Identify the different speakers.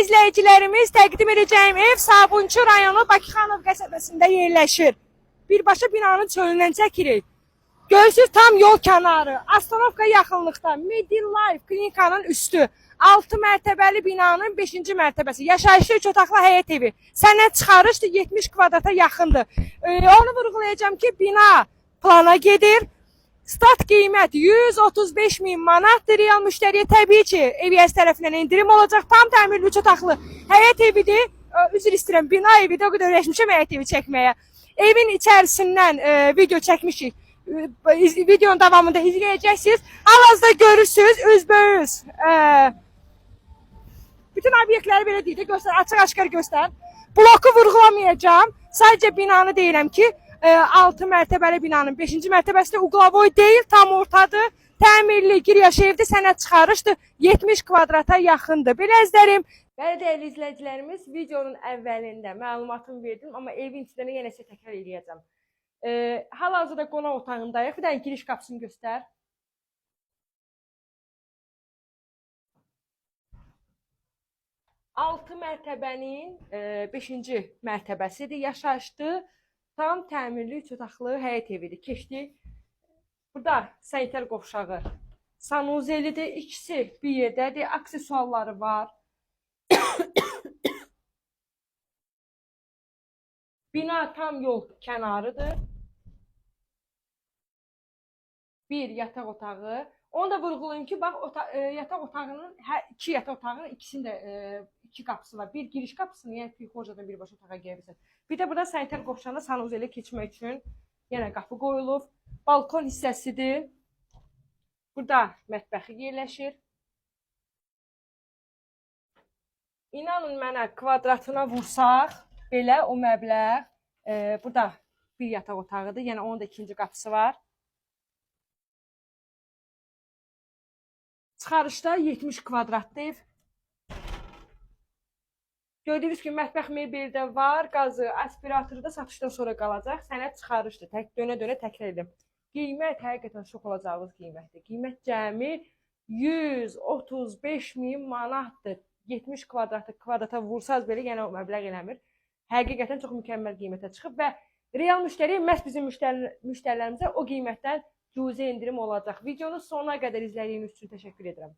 Speaker 1: izləyicilərimiz, təqdim edəcəyim ev Sabunçu rayonu Bakıxanov qəsəbəsində yerləşir. Birbaşa binanın çölündən çəkirik. Görürsünüz, tam yol kənarı, Astanovka yaxınlıqda, Midlife klinikanın üstü, 6 mərtəbəli binanın 5-ci mərtəbəsi, yaşayışlı 3 otaqlı həyət evi. Sənəd çıxarışdır, 70 kvadrata yaxındır. Onu vurğulayacağım ki, bina plana gedir. Start qiymət 135 min manatdır. Real müştəriyə təbii ki, EBS tərəfindən indirim olacaq. Tam təmirli 3 otaqlı həyət evidir. Üzr istəyirəm, bina evidir. O qədər öyrəşmişəm həyət evi çəkməyə. Evin içərisindən video çəkmişik. Videonun davamında izləyəcəksiniz. Hal-hazırda görürsünüz, üzbəüz. Bütün obyektləri belə deyil, açıq-aşkar göstər. Bloku vurğulamayacağım. Sadəcə binanı deyirəm ki, 6 mərtəbəli binanın 5-ci mərtəbəsində uqlavoy deyil, tam ortadır. Təmirli, giriyaş evdir, sənəd çıxarışdır. 70 kvadrata yaxındır. Belə əzlərim. Bəli, dəyərli izləyicilərimiz, videonun əvvəlində məlumatımı verdim, amma evin içində yenə sizə təkrar edəcəm. Hal-hazırda qonaq otağındayıq. Bir dənə giriş qapısını göstər. Altı mərtəbənin 5-ci mərtəbəsidir, yaşayışlı, tam təmirli 3 otaqlı həyət evidir. Keçdik. Burada sanitar qovşağı, sanuzelidir, ikisi bir yerdədir, aksesuarları var. Bina tam yol kənarıdır. Bir yataq otağı. Onu da vurğulayım ki, bax, yataq otağının, iki yataq otağının ikisində iki qapısı var. Bir giriş qapısını, yəni pixojadan birbaşa otağa gəlirsən. Bir də burada sanitar qovşağında sanuzeli keçmək üçün yenə qapı qoyulub. Balkon hissəsidir. Burada mətbəxi yerləşir. İnanın mənə, kvadratına vursaq, belə o məbləğ, burada bir yataq otağıdır. Yəni onun da ikinci qapısı var. Çıxarışda 70 kvadratlı ev. Gördüyünüz kimi mətbəx mebeldə var, qazı, aspiratoru da satışdan sonra qalacaq. Sənəd çıxarışdır. Dönə-dönə təkrar edim. Qiymət həqiqətən şok olacağınız qiymətdir. Qiymət cəmi 135 min manatdır. 70 kvadrata vursaz belə yenə o məbləğ eləmir. Həqiqətən çox mükəmməl qiymətə çıxıb və real müştəri məhz bizim müştərilərimizə o qiymətdən cüzi indirim olacaq. Videonun sonuna qədər izlədiyiniz üçün təşəkkür edirəm.